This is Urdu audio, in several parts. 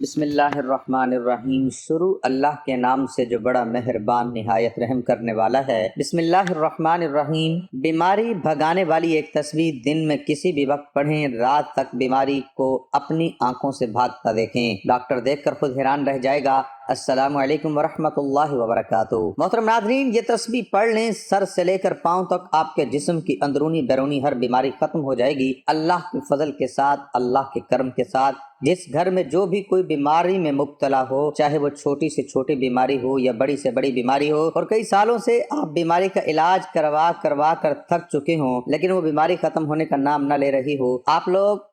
بسم اللہ الرحمن الرحیم۔ شروع اللہ کے نام سے جو بڑا مہربان نہایت رحم کرنے والا ہے۔ بسم اللہ الرحمن الرحیم۔ بیماری بھگانے والی ایک تسبیح دن میں کسی بھی وقت پڑھیں، رات تک بیماری کو اپنی آنکھوں سے بھاگتا دیکھیں، ڈاکٹر دیکھ کر خود حیران رہ جائے گا۔ السلام علیکم ورحمۃ اللہ وبرکاتہ۔ محترم ناظرین، یہ تسبیح پڑھ لیں، سر سے لے کر پاؤں تک آپ کے جسم کی اندرونی بیرونی ہر بیماری ختم ہو جائے گی، اللہ کے فضل کے ساتھ، اللہ کے کرم کے ساتھ۔ جس گھر میں جو بھی کوئی بیماری میں مبتلا ہو، چاہے وہ چھوٹی سے چھوٹی بیماری ہو یا بڑی سے بڑی بیماری ہو، اور کئی سالوں سے آپ بیماری کا علاج کروا کر تھک چکے ہوں لیکن وہ بیماری ختم ہونے کا نام نہ لے رہی ہو،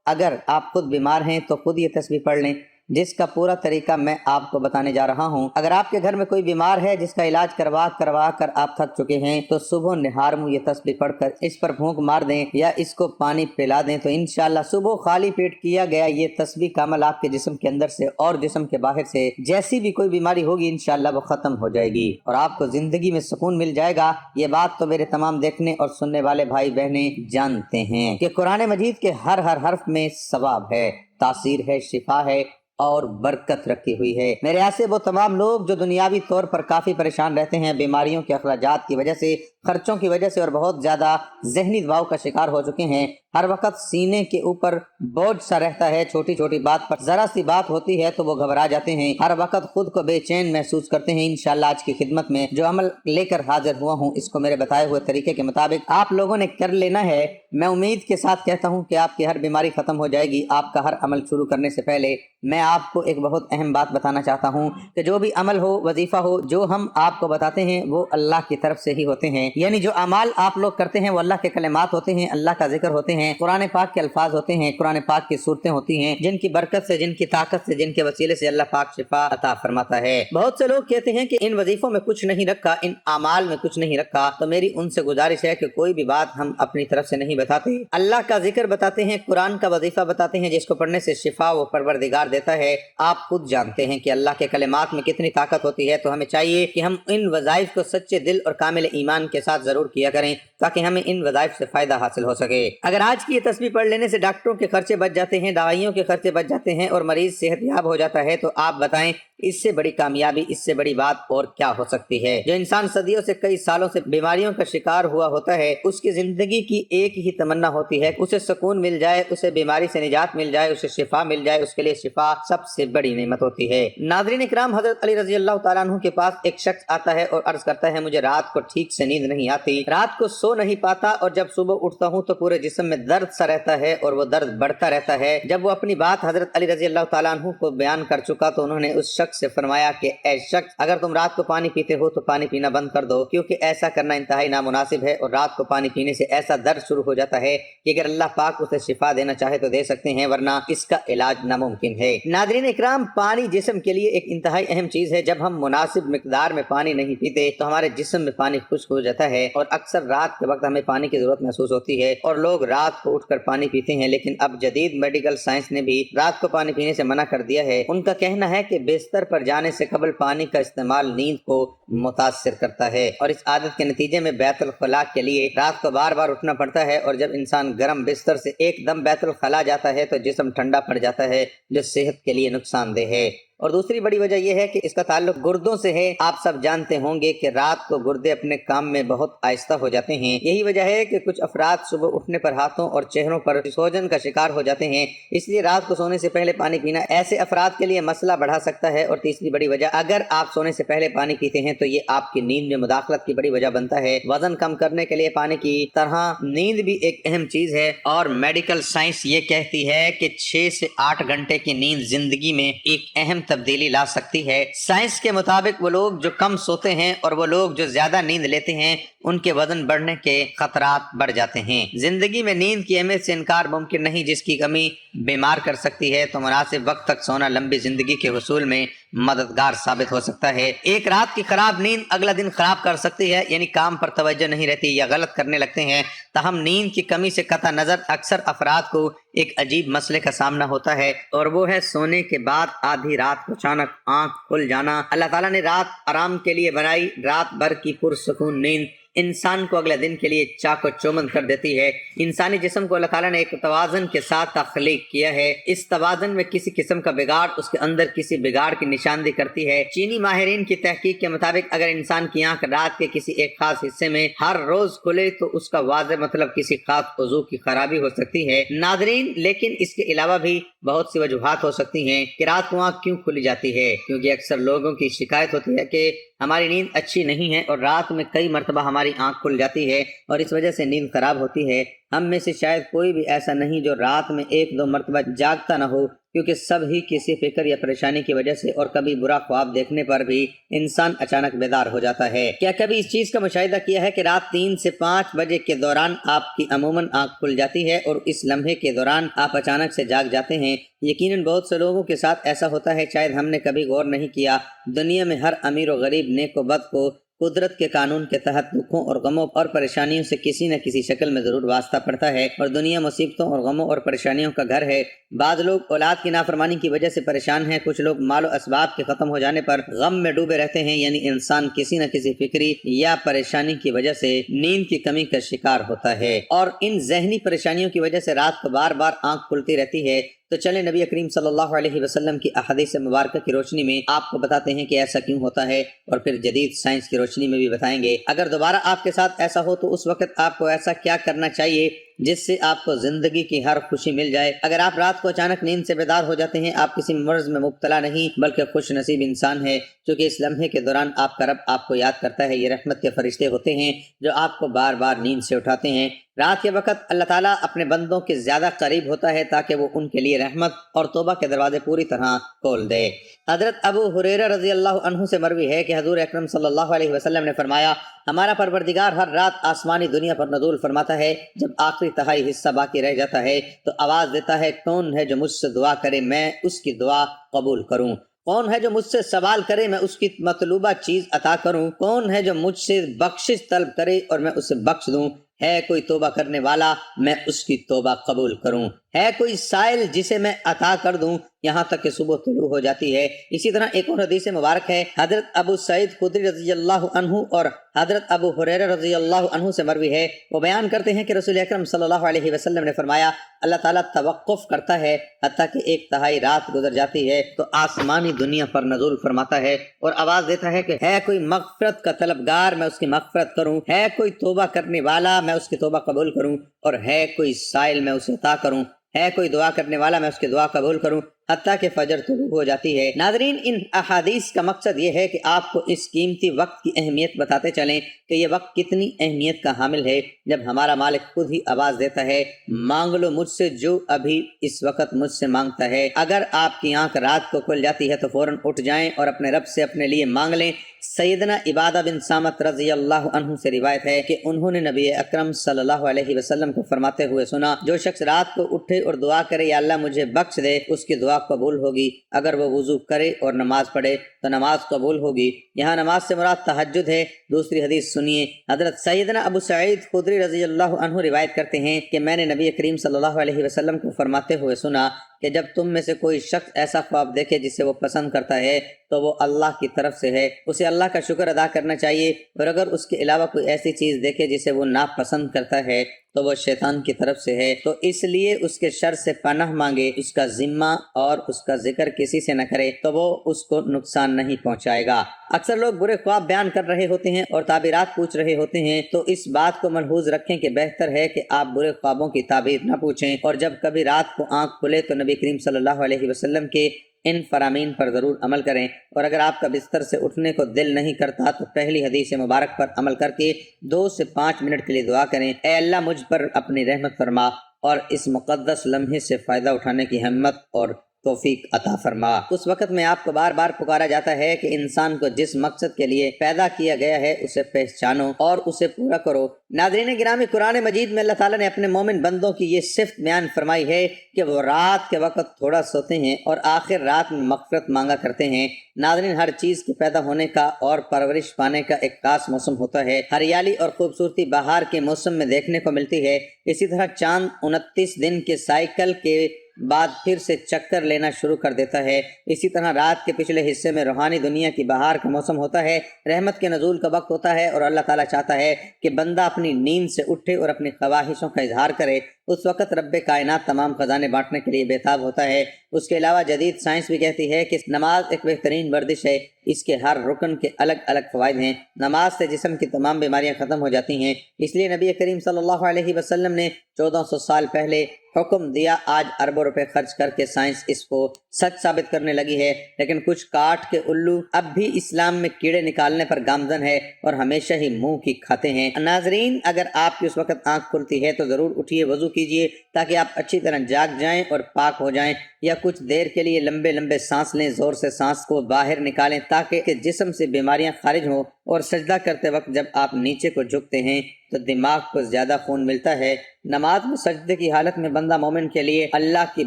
اگر آپ خود بیمار ہیں تو خود یہ تسبیح پڑھ لیں، جس کا پورا طریقہ میں آپ کو بتانے جا رہا ہوں۔ اگر آپ کے گھر میں کوئی بیمار ہے جس کا علاج کروا کر آپ تھک چکے ہیں تو صبح نہار منہ یہ تسبیح پڑھ کر اس پر پھونک مار دیں یا اس کو پانی پلا دیں تو انشاءاللہ صبح خالی پیٹ کیا گیا یہ تسبیح کا عمل آپ کے جسم کے اندر سے اور جسم کے باہر سے جیسی بھی کوئی بیماری ہوگی انشاءاللہ وہ ختم ہو جائے گی اور آپ کو زندگی میں سکون مل جائے گا۔ یہ بات تو میرے تمام دیکھنے اور سننے والے بھائی بہنیں جانتے ہیں کہ قرآن مجید کے ہر حرف میں ثواب ہے، تاثیر ہے، شفا ہے اور برکت رکھی ہوئی ہے۔ میرے ایسے وہ تمام لوگ جو دنیاوی طور پر کافی پریشان رہتے ہیں، بیماریوں کے اخراجات کی وجہ سے، خرچوں کی وجہ سے اور بہت زیادہ ذہنی دباؤ کا شکار ہو چکے ہیں، ہر وقت سینے کے اوپر بوجھ سا رہتا ہے، چھوٹی چھوٹی بات پر ذرا سی بات ہوتی ہے تو وہ گھبرا جاتے ہیں، ہر وقت خود کو بے چین محسوس کرتے ہیں۔ انشاءاللہ آج کی خدمت میں جو عمل لے کر حاضر ہوا ہوں اس کو میرے بتائے ہوئے طریقے کے مطابق آپ لوگوں نے کر لینا ہے۔ میں امید کے ساتھ کہتا ہوں کہ آپ کی ہر بیماری ختم ہو جائے گی۔ آپ کا ہر عمل شروع کرنے سے پہلے میں آپ کو ایک بہت اہم بات بتانا چاہتا ہوں کہ جو بھی عمل ہو، وظیفہ ہو، جو ہم آپ کو بتاتے ہیں وہ اللہ کی طرف سے ہی ہوتے ہیں، یعنی جو اعمال آپ لوگ کرتے ہیں وہ اللہ کے کلمات ہوتے ہیں، اللہ کا ذکر ہوتے ہیں، قرآن پاک کے الفاظ ہوتے ہیں، قرآن پاک کی صورتیں ہوتی ہیں جن کی برکت سے، جن کی طاقت سے، جن کے وسیلے سے اللہ پاک شفا عطا فرماتا ہے۔ بہت سے لوگ کہتے ہیں کہ ان وظیفوں میں کچھ نہیں رکھا، ان اعمال میں کچھ نہیں رکھا، تو میری ان سے گزارش ہے کہ کوئی بھی بات ہم اپنی طرف سے نہیں بتاتے، اللہ کا ذکر بتاتے ہیں، قرآن کا وظیفہ بتاتے ہیں جس کو پڑھنے سے شفا وہ پروردگار دیتا ہے۔ آپ خود جانتے ہیں کہ اللہ کے کلمات میں کتنی طاقت ہوتی ہے، تو ہمیں چاہیے کہ ہم ان وظائف کو سچے دل اور کامل ایمان کے ساتھ ضرور کیا کریں تاکہ ہمیں ان وظائف سے فائدہ حاصل ہو سکے۔ اگر آج کی یہ تسبیح پڑھ لینے سے ڈاکٹروں کے خرچے بچ جاتے ہیں، دوائیوں کے خرچے بچ جاتے ہیں اور مریض صحت یاب ہو جاتا ہے تو آپ بتائیں اس سے بڑی کامیابی، اس سے بڑی بات اور کیا ہو سکتی ہے؟ جو انسان صدیوں سے، کئی سالوں سے بیماریوں کا شکار ہوا ہوتا ہے، اس کی زندگی کی ایک ہی تمنا ہوتی ہے اسے سکون مل جائے، اسے بیماری سے نجات مل جائے، اسے شفا مل جائے۔ اس کے لیے شفا سب سے بڑی نعمت ہوتی ہے۔ ناظرین اکرام، حضرت علی رضی اللہ تعالیٰ عنہ کے پاس ایک شخص آتا ہے اور عرض کرتا ہے مجھے رات کو ٹھیک سے نیند نہیں آتی، رات کو سو نہیں پاتا اور جب صبح اٹھتا ہوں تو پورے جسم میں درد سا رہتا ہے اور وہ درد بڑھتا رہتا ہے۔ جب وہ اپنی بات حضرت علی رضی اللہ تعالیٰ عنہ کو بیان کر چکا تو انہوں نے اس شخص سے فرمایا کہ اے شخص، اگر تم رات کو پانی پیتے ہو تو پانی پینا بند کر دو، کیونکہ ایسا کرنا انتہائی نامناسب ہے اور رات کو پانی پینے سے ایسا درد شروع ہو جاتا ہے کہ اگر اللہ پاک اسے شفا دینا چاہے تو دے سکتے ہیں ورنہ اس کا علاج ناممکن ہے۔ ناظرین اکرام، پانی جسم کے لیے ایک انتہائی اہم چیز ہے۔ جب ہم مناسب مقدار میں پانی نہیں پیتے تو ہمارے جسم میں پانی خشک ہو جاتا ہے اور اکثر رات کے وقت ہمیں پانی کی ضرورت محسوس ہوتی ہے اور لوگ رات کو اٹھ کر پانی پیتے ہیں، لیکن اب جدید میڈیکل سائنس نے بھی رات کو پانی پینے سے منع کر دیا ہے۔ ان کا کہنا ہے کہ بستر پر جانے سے قبل پانی کا استعمال نیند کو متاثر کرتا ہے اور اس عادت کے نتیجے میں بیت الخلاء کے لیے رات کو بار بار اٹھنا پڑتا ہے اور جب انسان گرم بستر سے ایک دم بیت الخلاء جاتا ہے تو جسم ٹھنڈا پڑ جاتا ہے جو صحت کے لیے نقصان دہ ہے۔ اور دوسری بڑی وجہ یہ ہے کہ اس کا تعلق گردوں سے ہے۔ آپ سب جانتے ہوں گے کہ رات کو گردے اپنے کام میں بہت آہستہ ہو جاتے ہیں، یہی وجہ ہے کہ کچھ افراد صبح اٹھنے پر ہاتھوں اور چہروں پر سوجن کا شکار ہو جاتے ہیں، اس لیے رات کو سونے سے پہلے پانی پینا ایسے افراد کے لیے مسئلہ بڑھا سکتا ہے۔ اور تیسری بڑی وجہ، اگر آپ سونے سے پہلے پانی پیتے ہیں تو یہ آپ کی نیند میں مداخلت کی بڑی وجہ بنتا ہے۔ وزن کم کرنے کے لیے پانی کی طرح نیند بھی ایک اہم چیز ہے اور میڈیکل سائنس یہ کہتی ہے کہ 6 سے 8 گھنٹے کی نیند زندگی میں ایک اہم تبدیلی لا سکتی ہے۔ سائنس کے مطابق وہ لوگ جو کم سوتے ہیں اور وہ لوگ جو زیادہ نیند لیتے ہیں ان کے وزن بڑھنے کے خطرات بڑھ جاتے ہیں۔ زندگی میں نیند کی اہمیت سے انکار ممکن نہیں، جس کی کمی بیمار کر سکتی ہے، تو مناسب وقت تک سونا لمبی زندگی کے حصول میں مددگار ثابت ہو سکتا ہے۔ ایک رات کی خراب نیند اگلا دن خراب کر سکتی ہے، یعنی کام پر توجہ نہیں رہتی یا غلط کرنے لگتے ہیں۔ تاہم نیند کی کمی سے قطع نظر اکثر افراد کو ایک عجیب مسئلے کا سامنا ہوتا ہے اور وہ ہے سونے کے بعد آدھی رات کو اچانک آنکھ کھل جانا۔ اللہ تعالیٰ نے رات آرام کے لیے بنائی، رات بھر کی پرسکون نیند انسان کو اگلے دن کے لیے چاق و چوبند کر دیتی ہے۔ انسانی جسم کو اللہ تعالیٰ نے ایک توازن کے ساتھ تخلیق کیا ہے۔ اس توازن میں کسی قسم کا بگاڑ اس کے اندر کسی بگاڑ کی نشاندہی کرتی ہے۔ چینی ماہرین کی تحقیق کے مطابق اگر انسان کی آنکھ رات کے کسی ایک خاص حصے میں ہر روز کھلے تو اس کا واضح مطلب کسی خاص عضو کی خرابی ہو سکتی ہے۔ ناظرین، لیکن اس کے علاوہ بھی بہت سی وجوہات ہو سکتی ہیں کہ رات کو آنکھ کیوں کھلی جاتی ہے، کیونکہ اکثر لوگوں کی شکایت ہوتی ہے کہ ہماری نیند اچھی نہیں ہے اور رات میں کئی مرتبہ ہماری آنکھ کھل جاتی ہے اور اس وجہ سے نیند خراب ہوتی ہے۔ ہم میں سے شاید کوئی بھی ایسا نہیں جو رات میں ایک دو مرتبہ جاگتا نہ ہو، کیونکہ سب ہی کسی فکر یا پریشانی کی وجہ سے اور کبھی برا خواب دیکھنے پر بھی انسان اچانک بیدار ہو جاتا ہے۔ کیا کبھی اس چیز کا مشاہدہ کیا ہے کہ رات 3 سے 5 بجے کے دوران آپ کی عموماً آنکھ کھل جاتی ہے اور اس لمحے کے دوران آپ اچانک سے جاگ جاتے ہیں؟ یقیناً بہت سے لوگوں کے ساتھ ایسا ہوتا ہے، شاید ہم نے کبھی غور نہیں کیا۔ دنیا میں ہر امیر و غریب، نیک و بد کو قدرت کے قانون کے تحت دکھوں اور غموں اور پریشانیوں سے کسی نہ کسی شکل میں ضرور واسطہ پڑتا ہے، اور دنیا مصیبتوں اور غموں اور پریشانیوں کا گھر ہے۔ بعض لوگ اولاد کی نافرمانی کی وجہ سے پریشان ہیں، کچھ لوگ مال و اسباب کے ختم ہو جانے پر غم میں ڈوبے رہتے ہیں، یعنی انسان کسی نہ کسی فکری یا پریشانی کی وجہ سے نیند کی کمی کا شکار ہوتا ہے، اور ان ذہنی پریشانیوں کی وجہ سے رات کو بار بار آنکھ کھلتی رہتی ہے۔ تو چلیں نبی کریم صلی اللہ علیہ وسلم کی احادیث مبارکہ کی روشنی میں آپ کو بتاتے ہیں کہ ایسا کیوں ہوتا ہے، اور پھر جدید سائنس کی روشنی میں بھی بتائیں گے۔ اگر دوبارہ آپ کے ساتھ ایسا ہو تو اس وقت آپ کو ایسا کیا کرنا چاہیے جس سے آپ کو زندگی کی ہر خوشی مل جائے۔ اگر آپ رات کو اچانک نیند سے بیدار ہو جاتے ہیں، آپ کسی مرض میں مبتلا نہیں بلکہ خوش نصیب انسان ہے، کیونکہ اس لمحے کے دوران آپ کا رب آپ کو یاد کرتا ہے۔ یہ رحمت کے فرشتے ہوتے ہیں جو آپ کو بار بار نیند سے اٹھاتے ہیں۔ رات کے وقت اللہ تعالیٰ اپنے بندوں کے زیادہ قریب ہوتا ہے تاکہ وہ ان کے لیے رحمت اور توبہ کے دروازے پوری طرح کھول دے۔ حضرت ابو ہریرہ رضی اللہ عنہ سے مروی ہے کہ حضور اکرم صلی اللہ علیہ وسلم نے فرمایا، ہمارا پروردگار ہر رات آسمانی دنیا پر نزول فرماتا ہے۔ جب آخری تہائی حصہ باقی رہ جاتا ہے تو آواز دیتا ہے، کون ہے جو مجھ سے دعا کرے میں اس کی دعا قبول کروں؟ کون ہے جو مجھ سے سوال کرے میں اس کی مطلوبہ چیز عطا کروں؟ کون ہے جو مجھ سے بخشش طلب کرے اور میں اسے بخش دوں؟ ہے کوئی توبہ کرنے والا میں اس کی توبہ قبول کروں؟ ہے کوئی سائل جسے میں عطا کر دوں یہاں تک کہ صبح طلوع ہو جاتی ہے؟ اسی طرح ایک اور حدیث مبارک ہے، حضرت ابو سعید خدری رضی اللہ عنہ اور حضرت ابو ہریرہ رضی اللہ عنہ سے مروی ہے، وہ بیان کرتے ہیں کہ رسول اکرم صلی اللہ علیہ وسلم نے فرمایا، اللہ تعالیٰ توقف کرتا ہے حتیٰ کہ 1/3 رات گزر جاتی ہے تو آسمانی دنیا پر نزول فرماتا ہے اور آواز دیتا ہے کہ ہے کوئی مغفرت کا طلبگار میں اس کی مغفرت کروں؟ ہے کوئی توبہ کرنے والا میں اس کی توبہ قبول کروں؟ اور ہے کوئی سائل میں اسے عطا کروں؟ ہے کوئی دعا کرنے والا میں اس کی دعا قبول کروں؟ حتیٰ کہ فجر طلوع ہو جاتی ہے۔ ناظرین، ان احادیث کا مقصد یہ ہے کہ آپ کو اس قیمتی وقت کی اہمیت بتاتے چلیں کہ یہ وقت کتنی اہمیت کا حامل ہے۔ جب ہمارا مالک خود ہی آواز دیتا ہے، مانگ لو مجھ سے جو ابھی اس وقت مجھ سے مانگتا ہے۔ اگر آپ کی آنکھ رات کو کھل جاتی ہے تو فوراً اٹھ جائیں اور اپنے رب سے اپنے لیے مانگ لیں۔ سیدنا عبادہ بن صامت رضی اللہ عنہ سے روایت ہے کہ انہوں نے نبی اکرم صلی اللہ علیہ وسلم کو فرماتے ہوئے سنا، جو شخص رات کو اٹھے اور دعا کرے یا اللہ مجھے بخش دے، اس کی دعا قبول ہوگی۔ اگر وہ وضو کرے اور نماز پڑھے تو نماز قبول ہوگی۔ یہاں نماز سے مراد تہجد ہے۔ دوسری حدیث سنیے، حضرت سیدنا ابو سعید خدری رضی اللہ عنہ روایت کرتے ہیں کہ میں نے نبی کریم صلی اللہ علیہ وسلم کو فرماتے ہوئے سنا کہ جب تم میں سے کوئی شخص ایسا خواب دیکھے جسے وہ پسند کرتا ہے تو وہ اللہ کی طرف سے ہے، اسے اللہ کا شکر ادا کرنا چاہیے، اور اگر اس کے علاوہ کوئی ایسی چیز دیکھے جسے وہ ناپسند کرتا ہے تو وہ شیطان کی طرف سے ہے، تو اس لیے اس کے شر سے پناہ مانگے، اس کا ذمہ اور اس کا ذکر کسی سے نہ کرے تو وہ اس کو نقصان نہیں پہنچائے گا۔ اکثر لوگ برے خواب بیان کر رہے ہوتے ہیں اور تعبیرات پوچھ رہے ہوتے ہیں، تو اس بات کو ملحوظ رکھیں کہ بہتر ہے کہ آپ برے خوابوں کی تعبیر نہ پوچھیں، اور جب کبھی رات کو آنکھ کھلے تو نبی کریم صلی اللہ علیہ وسلم کے ان فرامین پر ضرور عمل کریں، اور اگر آپ کا بستر سے اٹھنے کو دل نہیں کرتا تو پہلی حدیث مبارک پر عمل کر کے 2 سے 5 منٹ کے لیے دعا کریں، اے اللہ مجھ پر اپنی رحمت فرما اور اس مقدس لمحے سے فائدہ اٹھانے کی ہمت اور توفیق عطا فرما۔ اس وقت میں آپ کو بار بار پکارا جاتا ہے کہ انسان کو جس مقصد کے لیے پیدا کیا گیا ہے اسے پہچانو اور اسے پورا کرو۔ ناظرین گرامی، قرآن مجید میں اللہ تعالیٰ نے اپنے مومن بندوں کی یہ صفت بیان فرمائی ہے کہ وہ رات کے وقت تھوڑا سوتے ہیں اور آخر رات میں مغفرت مانگا کرتے ہیں۔ ناظرین، ہر چیز کے پیدا ہونے کا اور پرورش پانے کا ایک خاص موسم ہوتا ہے۔ ہریالی اور خوبصورتی بہار کے موسم میں دیکھنے کو ملتی ہے۔ اسی طرح چاند 29 دن کے سائیکل کے بعد پھر سے چکر لینا شروع کر دیتا ہے۔ اسی طرح رات کے پچھلے حصے میں روحانی دنیا کی بہار کا موسم ہوتا ہے، رحمت کے نزول کا وقت ہوتا ہے، اور اللہ تعالیٰ چاہتا ہے کہ بندہ اپنی نیند سے اٹھے اور اپنی خواہشوں کا اظہار کرے۔ اس وقت رب کائنات تمام خزانے بانٹنے کے لیے بےتاب ہوتا ہے۔ اس کے علاوہ جدید سائنس بھی کہتی ہے کہ نماز ایک بہترین ورزش ہے، اس کے ہر رکن کے الگ الگ فوائد ہیں۔ نماز سے جسم کی تمام بیماریاں ختم ہو جاتی ہیں، اس لیے نبی کریم صلی اللہ علیہ وسلم نے 1400 سال پہلے حکم دیا۔ آج اربوں روپے خرچ کر کے سائنس اس کو سچ ثابت کرنے لگی ہے، لیکن کچھ کاٹ کے الو اب بھی اسلام میں کیڑے نکالنے پر گامزن ہے اور ہمیشہ ہی منہ کی کھاتے ہیں۔ ناظرین، اگر آپ کی اس وقت آنکھ کھلتی ہے تو ضرور اٹھیے، وضو کیجیے تاکہ آپ اچھی طرح جاگ جائیں اور پاک ہو جائیں، یا کچھ دیر کے لیے لمبے لمبے سانس لیں، زور سے سانس کو باہر نکالیں تاکہ جسم سے بیماریاں خارج ہوں، اور سجدہ کرتے وقت جب آپ نیچے کو جھکتے ہیں تو دماغ کو زیادہ خون ملتا ہے۔ نماز میں سجدے کی حالت میں بندہ مومن کے لیے اللہ کی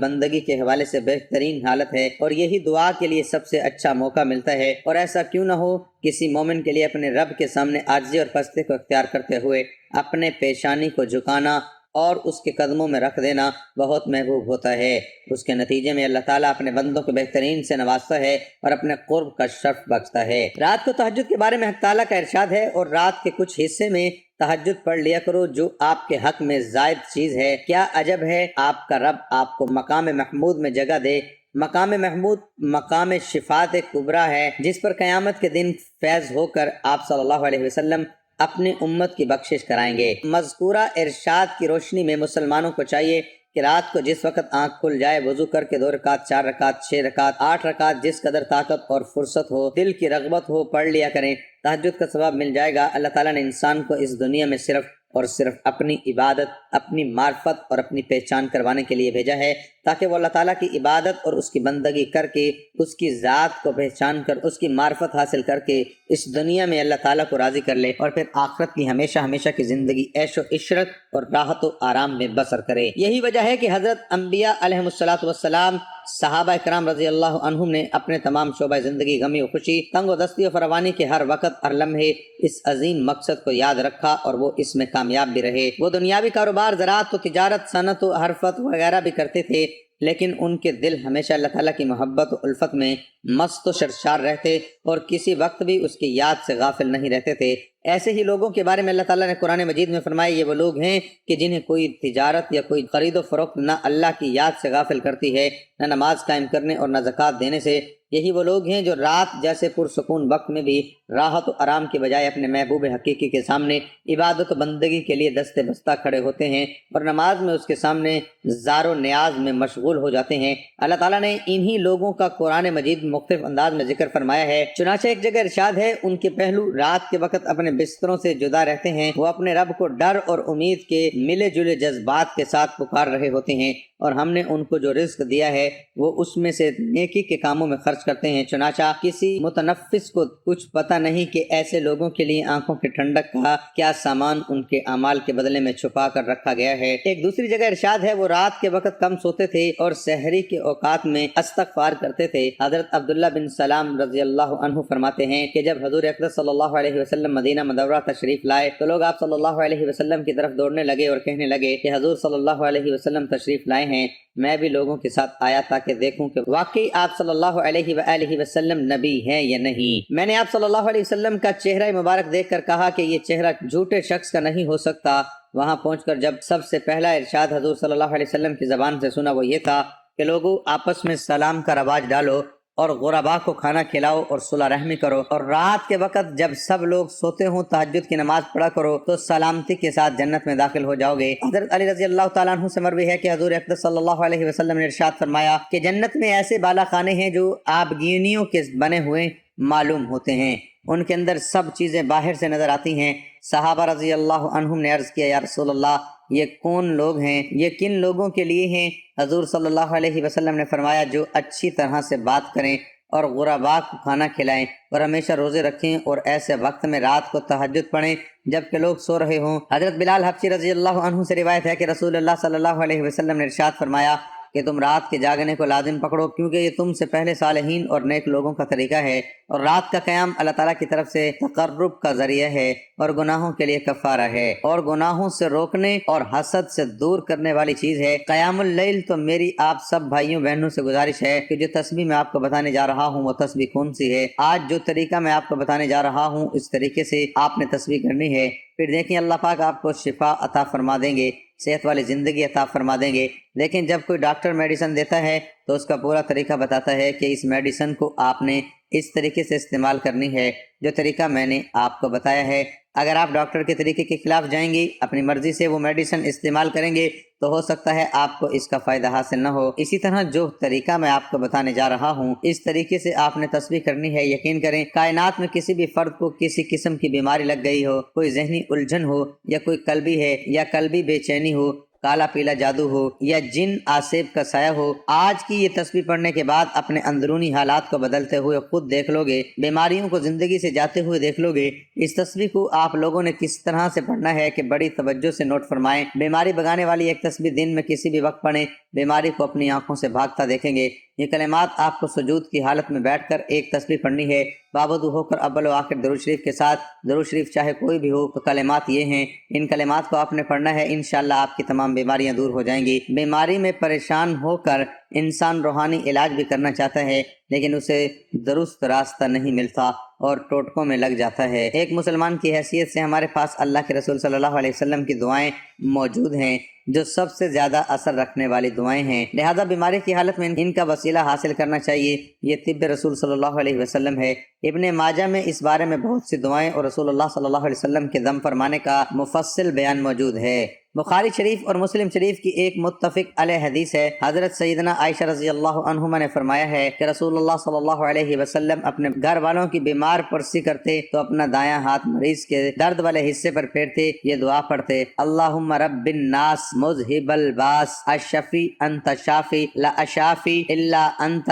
بندگی کے حوالے سے بہترین حالت ہے، اور یہی دعا کے لیے سب سے اچھا موقع ملتا ہے۔ اور ایسا کیوں نہ ہو، کسی مومن کے لیے اپنے رب کے سامنے عاجزی اور پستی کو اختیار کرتے ہوئے اپنے پیشانی کو جھکانا اور اس کے قدموں میں رکھ دینا بہت محبوب ہوتا ہے۔ اس کے نتیجے میں اللہ تعالیٰ اپنے بندوں کو بہترین سے نوازتا ہے اور اپنے قرب کا شرف بخشتا ہے۔ رات کو تہجد کے بارے میں حق تعالیٰ کا ارشاد ہے، اور رات کے کچھ حصے میں تہجد پڑھ لیا کرو جو آپ کے حق میں زائد چیز ہے۔ کیا عجب ہے، آپ کا رب آپ کو مقام محمود میں جگہ دے۔ مقام محمود مقام شفاعت کبریٰ ہے، جس پر قیامت کے دن فیض ہو کر آپ صلی اللہ علیہ وسلم اپنی امت کی بخشش کرائیں گے۔ مذکورہ ارشاد کی روشنی میں مسلمانوں کو چاہیے کہ رات کو جس وقت آنکھ کھل جائے وضو کر کے 2 رکعت، 4 رکعت، 6 رکعت، 8 رکعت، جس قدر طاقت اور فرصت ہو، دل کی رغبت ہو، پڑھ لیا کریں۔ تہجد کا ثواب مل جائے گا۔ اللہ تعالیٰ نے انسان کو اس دنیا میں صرف اور صرف اپنی عبادت، اپنی معرفت اور اپنی پہچان کروانے کے لیے بھیجا ہے، تاکہ وہ اللہ تعالیٰ کی عبادت اور اس کی بندگی کر کے، اس کی ذات کو پہچان کر، اس کی معرفت حاصل کر کے اس دنیا میں اللہ تعالیٰ کو راضی کر لے، اور پھر آخرت کی ہمیشہ ہمیشہ کی زندگی عیش و عشرت اور راحت و آرام میں بسر کرے۔ یہی وجہ ہے کہ حضرت انبیاء علیہم الصلاۃ والسلام، صحابہ کرام رضی اللہ عنہم نے اپنے تمام شعبہ زندگی، غمی و خوشی، تنگ و دستی و فراوانی کے ہر وقت، ہر لمحے اس عظیم مقصد کو یاد رکھا، اور وہ اس میں کامیاب بھی رہے۔ وہ دنیاوی کاروبار، زراعت و تجارت، صنعت و حرفت وغیرہ بھی کرتے تھے، لیکن ان کے دل ہمیشہ اللہ تعالیٰ کی محبت و الفت میں مست و سرشار رہتے، اور کسی وقت بھی اس کی یاد سے غافل نہیں رہتے تھے۔ ایسے ہی لوگوں کے بارے میں اللہ تعالیٰ نے قرآن مجید میں فرمایا، یہ وہ لوگ ہیں کہ جنہیں کوئی تجارت یا کوئی خرید و فروخت نہ اللہ کی یاد سے غافل کرتی ہے، نہ نماز قائم کرنے اور نہ زکوٰۃ دینے سے۔ یہی وہ لوگ ہیں جو رات جیسے پرسکون وقت میں بھی راحت و آرام کے بجائے اپنے محبوب حقیقی کے سامنے عبادت و بندگی کے لیے دستے بستہ کھڑے ہوتے ہیں، اور نماز میں اس کے سامنے زار و نیاز میں مشغول ہو جاتے ہیں۔ اللہ تعالیٰ نے انہی لوگوں کا قرآن مجید مختلف انداز میں ذکر فرمایا ہے۔ چنانچہ ایک جگہ ارشاد ہے، ان کے پہلو رات کے وقت اپنے بستروں سے جدا رہتے ہیں، وہ اپنے رب کو ڈر اور امید کے ملے جلے جذبات کے ساتھ پکار رہے ہوتے ہیں، اور ہم نے ان کو جو رزق دیا ہے وہ اس میں سے نیکی کے کاموں میں خرچ کرتے ہیں۔ چنانچہ کسی متنفس کو کچھ پتہ نہیں کہ ایسے لوگوں کے لیے آنکھوں کی ٹھنڈک کا کیا سامان ان کے اعمال کے بدلے میں چھپا کر رکھا گیا ہے۔ ایک دوسری جگہ ارشاد ہے، وہ رات کے وقت کم سوتے تھے اور سحری کے اوقات میں استغفار کرتے تھے۔ حضرت عبداللہ بن سلام رضی اللہ عنہ فرماتے ہیں کہ جب حضور اقدس صلی اللہ علیہ وسلم مدینہ منورہ تشریف لائے تو لوگ آپ صلی اللہ علیہ وسلم کی طرف دوڑنے لگے اور کہنے لگے کہ حضور صلی اللہ علیہ وسلم تشریف لائے ہیں۔ میں بھی لوگوں کے ساتھ آیا تاکہ دیکھوں کہ واقعی آپ صلی اللہ علیہ وآلہ وسلم نبی ہیں یا نہیں۔ میں نے آپ صلی اللہ علیہ وسلم کا چہرہ مبارک دیکھ کر کہا کہ یہ چہرہ جھوٹے شخص کا نہیں ہو سکتا۔ وہاں پہنچ کر جب سب سے پہلا ارشاد حضور صلی اللہ علیہ وسلم کی زبان سے سنا وہ یہ تھا کہ لوگوں، آپس میں سلام کا رواج ڈالو اور غربا کو کھانا کھلاؤ اور صلح رحمی کرو، اور رات کے وقت جب سب لوگ سوتے ہوں تہجد کی نماز پڑھا کرو تو سلامتی کے ساتھ جنت میں داخل ہو جاؤ گے۔ حضرت علی رضی اللہ تعالیٰ عنہ سے مروی ہے کہ حضور اقدس صلی اللہ علیہ وسلم نے ارشاد فرمایا کہ جنت میں ایسے بالا خانے ہیں جو آبگینیوں کے بنے ہوئے معلوم ہوتے ہیں، ان کے اندر سب چیزیں باہر سے نظر آتی ہیں۔ صحابہ رضی اللہ عنہم نے عرض کیا، یا رسول اللہ، یہ کون لوگ ہیں؟ یہ کن لوگوں کے لیے ہیں؟ حضور صلی اللہ علیہ وسلم نے فرمایا، جو اچھی طرح سے بات کریں اور غرباء کو کھانا کھلائیں اور ہمیشہ روزے رکھیں، اور ایسے وقت میں رات کو تہجد پڑھیں جب کہ لوگ سو رہے ہوں۔ حضرت بلال حبشی رضی اللہ عنہ سے روایت ہے کہ رسول اللہ صلی اللہ علیہ وسلم نے ارشاد فرمایا کہ تم رات کے جاگنے کو لازم پکڑو، کیونکہ یہ تم سے پہلے صالحین اور نیک لوگوں کا طریقہ ہے، اور رات کا قیام اللہ تعالیٰ کی طرف سے تقرب کا ذریعہ ہے اور گناہوں کے لیے کفارہ ہے اور گناہوں سے روکنے اور حسد سے دور کرنے والی چیز ہے۔ قیام اللیل تو میری آپ سب بھائیوں بہنوں سے گزارش ہے کہ جو تسبیح میں آپ کو بتانے جا رہا ہوں وہ تسبیح کون سی ہے۔ آج جو طریقہ میں آپ کو بتانے جا رہا ہوں اس طریقے سے آپ نے تسبیح کرنی ہے، پھر دیکھیں اللہ پاک آپ کو شفا عطا فرما دیں گے، صحت والی زندگی عطا فرما دیں گے۔ لیکن جب کوئی ڈاکٹر میڈیسن دیتا ہے تو اس کا پورا طریقہ بتاتا ہے کہ اس میڈیسن کو آپ نے اس طریقے سے استعمال کرنی ہے جو طریقہ میں نے آپ کو بتایا ہے۔ اگر آپ ڈاکٹر کے طریقے کے خلاف جائیں گی، اپنی مرضی سے وہ میڈیسن استعمال کریں گے تو ہو سکتا ہے آپ کو اس کا فائدہ حاصل نہ ہو۔ اسی طرح جو طریقہ میں آپ کو بتانے جا رہا ہوں اس طریقے سے آپ نے تسبیح کرنی ہے۔ یقین کریں کائنات میں کسی بھی فرد کو کسی قسم کی بیماری لگ گئی ہو، کوئی ذہنی الجھن ہو یا کوئی قلبی ہے یا قلبی بے چینی ہو، کالا پیلا جادو ہو یا جن آسیب کا سایہ ہو، آج کی یہ تسبیح پڑھنے کے بعد اپنے اندرونی حالات کو بدلتے ہوئے خود دیکھ لو گے، بیماریوں کو زندگی سے جاتے ہوئے دیکھ لو گے۔ اس تسبیح کو آپ لوگوں نے کس طرح سے پڑھنا ہے کہ بڑی توجہ سے نوٹ فرمائیں۔ بیماری بھگانے والی ایک تسبیح دن میں کسی بھی وقت پڑھیں، بیماری کو اپنی آنکھوں سے بھاگتا دیکھیں گے۔ یہ کلمات آپ کو سجود کی حالت میں بیٹھ کر ایک تسبیح پڑھنی ہے، بابدو ہو کر اول و آخر درود شریف کے ساتھ۔ درود شریف چاہے کوئی بھی ہو تو کلمات یہ ہیں، ان کلمات کو آپ نے پڑھنا ہے، انشاءاللہ آپ کی تمام بیماریاں دور ہو جائیں گی۔ بیماری میں پریشان ہو کر انسان روحانی علاج بھی کرنا چاہتا ہے لیکن اسے درست راستہ نہیں ملتا اور ٹوٹکوں میں لگ جاتا ہے۔ ایک مسلمان کی حیثیت سے ہمارے پاس اللہ کے رسول صلی اللہ علیہ وسلم کی دعائیں موجود ہیں جو سب سے زیادہ اثر رکھنے والی دعائیں ہیں، لہذا بیماری کی حالت میں ان کا وسیلہ حاصل کرنا چاہیے۔ یہ طب رسول صلی اللہ علیہ وسلم ہے۔ ابن ماجہ میں اس بارے میں بہت سی دعائیں اور رسول اللہ صلی اللہ علیہ وسلم کے دم فرمانے کا مفصل بیان موجود ہے۔ بخاری شریف اور مسلم شریف کی ایک متفق علیہ حدیث ہے، حضرت سیدنا عائشہ رضی اللہ عنہما نے فرمایا ہے کہ رسول اللہ صلی اللہ علیہ وسلم اپنے گھر والوں کی بیمار پرسی کرتے تو اپنا دایاں ہاتھ مریض کے درد والے حصے پر پھیرتے، یہ دعا پڑھتے، اللہم رب الناس مذہب الباس الشفی انت شافی لا اشافی الا انت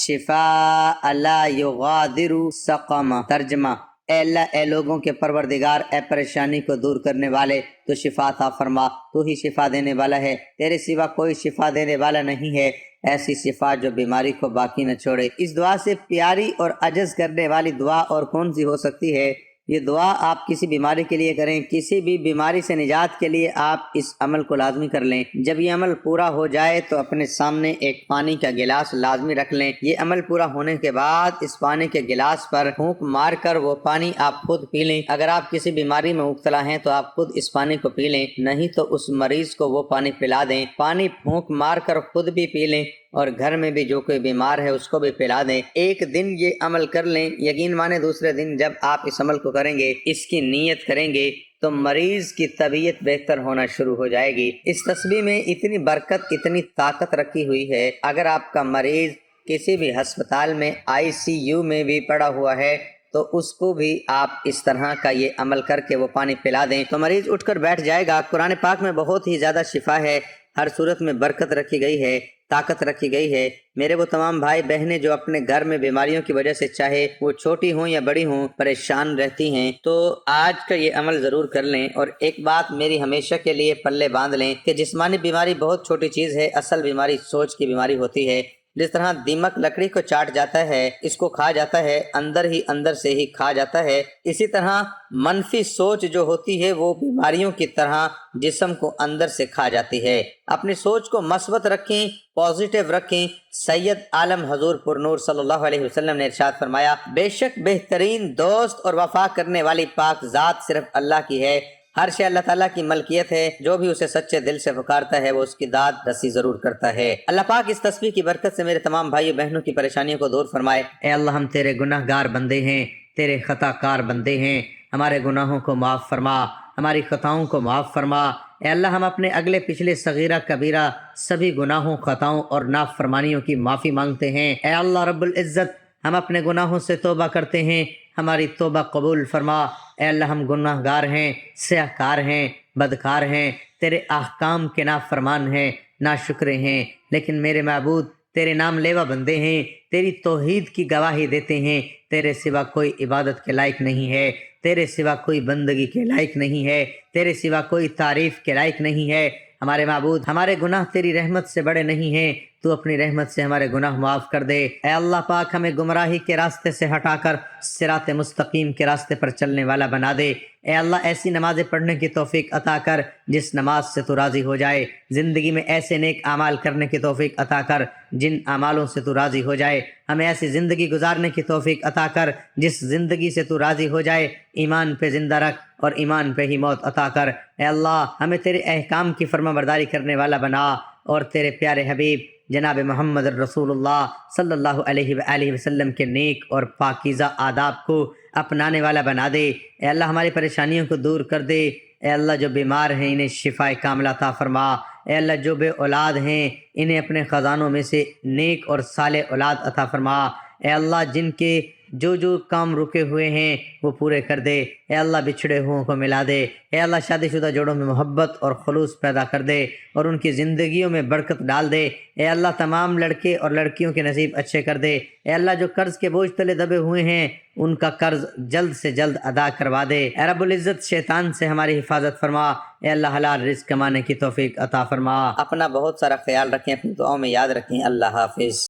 شفاء لا یغادر سقما۔ ترجمہ، اے اللہ، اے لوگوں کے پروردگار، اے پریشانی کو دور کرنے والے، تو شفا عطا فرما، تو ہی شفا دینے والا ہے، تیرے سوا کوئی شفا دینے والا نہیں ہے، ایسی شفا جو بیماری کو باقی نہ چھوڑے۔ اس دعا سے پیاری اور عجز کرنے والی دعا اور کون سی ہو سکتی ہے؟ یہ دعا آپ کسی بیماری کے لیے کریں، کسی بھی بیماری سے نجات کے لیے آپ اس عمل کو لازمی کر لیں۔ جب یہ عمل پورا ہو جائے تو اپنے سامنے ایک پانی کا گلاس لازمی رکھ لیں۔ یہ عمل پورا ہونے کے بعد اس پانی کے گلاس پر پھونک مار کر وہ پانی آپ خود پی لیں۔ اگر آپ کسی بیماری میں مبتلا ہیں تو آپ خود اس پانی کو پی لیں، نہیں تو اس مریض کو وہ پانی پلا دیں۔ پانی پھونک مار کر خود بھی پی لیں اور گھر میں بھی جو کوئی بیمار ہے اس کو بھی پلا دیں۔ ایک دن یہ عمل کر لیں، یقین مانے دوسرے دن جب آپ اس عمل کو کریں گے، اس کی نیت کریں گے تو مریض کی طبیعت بہتر ہونا شروع ہو جائے گی۔ اس تسبیح میں اتنی برکت، اتنی طاقت رکھی ہوئی ہے، اگر آپ کا مریض کسی بھی ہسپتال میں ICU میں بھی پڑا ہوا ہے تو اس کو بھی آپ اس طرح کا یہ عمل کر کے وہ پانی پلا دیں تو مریض اٹھ کر بیٹھ جائے گا۔ قرآن پاک میں بہت ہی زیادہ شفا ہے، ہر صورت میں برکت رکھی گئی ہے، طاقت رکھی گئی ہے۔ میرے وہ تمام بھائی بہنیں جو اپنے گھر میں بیماریوں کی وجہ سے چاہے وہ چھوٹی ہوں یا بڑی ہوں پریشان رہتی ہیں تو آج کا یہ عمل ضرور کر لیں۔ اور ایک بات میری ہمیشہ کے لیے پلے باندھ لیں کہ جسمانی بیماری بہت چھوٹی چیز ہے، اصل بیماری سوچ کی بیماری ہوتی ہے۔ جس طرح دیمک لکڑی کو چاٹ جاتا ہے، اس کو کھا جاتا ہے، اندر سے ہی کھا جاتا ہے، اسی طرح منفی سوچ جو ہوتی ہے وہ بیماریوں کی طرح جسم کو اندر سے کھا جاتی ہے۔ اپنی سوچ کو مثبت رکھیں، پازیٹیو رکھیں۔ سید عالم حضور پر نور صلی اللہ علیہ وسلم نے ارشاد فرمایا، بے شک بہترین دوست اور وفا کرنے والی پاک ذات صرف اللہ کی ہے، ہر شے اللہ تعالیٰ کی ملکیت ہے، جو بھی اسے سچے دل سے پکارتا ہے وہ اس کی داد رسی ضرور کرتا ہے۔ اللہ پاک اس تسبیح کی برکت سے میرے تمام بھائیوں بہنوں کی پریشانیوں کو دور فرمائے۔ اے اللہ، ہم تیرے گناہ گار بندے ہیں، تیرے خطا کار بندے ہیں، ہمارے گناہوں کو معاف فرما، ہماری خطاؤں کو معاف فرما۔ اے اللہ، ہم اپنے اگلے پچھلے صغیرہ کبیرہ سبھی گناہوں، خطاؤں اور نافرمانیوں کی معافی مانگتے ہیں۔ اے اللہ رب العزت، ہم اپنے گناہوں سے توبہ کرتے ہیں، ہماری توبہ قبول فرما۔ اے اللہ، ہم گناہ گار ہیں، سیاہ کار ہیں، بدکار ہیں، تیرے احکام کے نافرمان ہیں، ناشکرے ہیں، لیکن میرے معبود تیرے نام لیوا بندے ہیں، تیری توحید کی گواہی دیتے ہیں، تیرے سوا کوئی عبادت کے لائق نہیں ہے، تیرے سوا کوئی بندگی کے لائق نہیں ہے، تیرے سوا کوئی تعریف کے لائق نہیں ہے۔ ہمارے معبود، ہمارے گناہ تیری رحمت سے بڑے نہیں ہیں، تو اپنی رحمت سے ہمارے گناہ معاف کر دے۔ اے اللہ پاک ہمیں گمراہی کے راستے سے ہٹا کر صراط مستقیم کے راستے پر چلنے والا بنا دے۔ اے اللہ ایسی نمازیں پڑھنے کی توفیق عطا کر جس نماز سے تو راضی ہو جائے۔ زندگی میں ایسے نیک اعمال کرنے کی توفیق عطا کر جن اعمالوں سے تو راضی ہو جائے۔ ہمیں ایسی زندگی گزارنے کی توفیق عطا کر جس زندگی سے تو راضی ہو جائے۔ ایمان پہ زندہ رکھ اور ایمان پہ ہی موت عطا کر۔ اے اللہ ہمیں تیرے احکام کی فرما برداری کرنے والا بنا اور تیرے پیارے حبیب جناب محمد الرسول اللہ صلی اللہ علیہ وآلہ وسلم کے نیک اور پاکیزہ آداب کو اپنانے والا بنا دے۔ اے اللہ ہماری پریشانیوں کو دور کر دے۔ اے اللہ جو بیمار ہیں انہیں شفائے کاملہ عطا فرما۔ اے اللہ جو بے اولاد ہیں انہیں اپنے خزانوں میں سے نیک اور صالح اولاد عطا فرما۔ اے اللہ جن کے جو کام رکے ہوئے ہیں وہ پورے کر دے۔ اے اللہ بچھڑے ہوں کو ملا دے۔ اے اللہ شادی شدہ جوڑوں میں محبت اور خلوص پیدا کر دے اور ان کی زندگیوں میں برکت ڈال دے۔ اے اللہ تمام لڑکے اور لڑکیوں کے نصیب اچھے کر دے۔ اے اللہ جو قرض کے بوجھ تلے دبے ہوئے ہیں ان کا قرض جلد سے جلد ادا کروا دے۔ اے رب العزت شیطان سے ہماری حفاظت فرما۔ اے اللہ حلال رزق کمانے کی توفیق عطا فرما۔ اپنا بہت سارا خیال رکھیں، اپنی دعاؤں میں یاد رکھیں۔ اللہ حافظ۔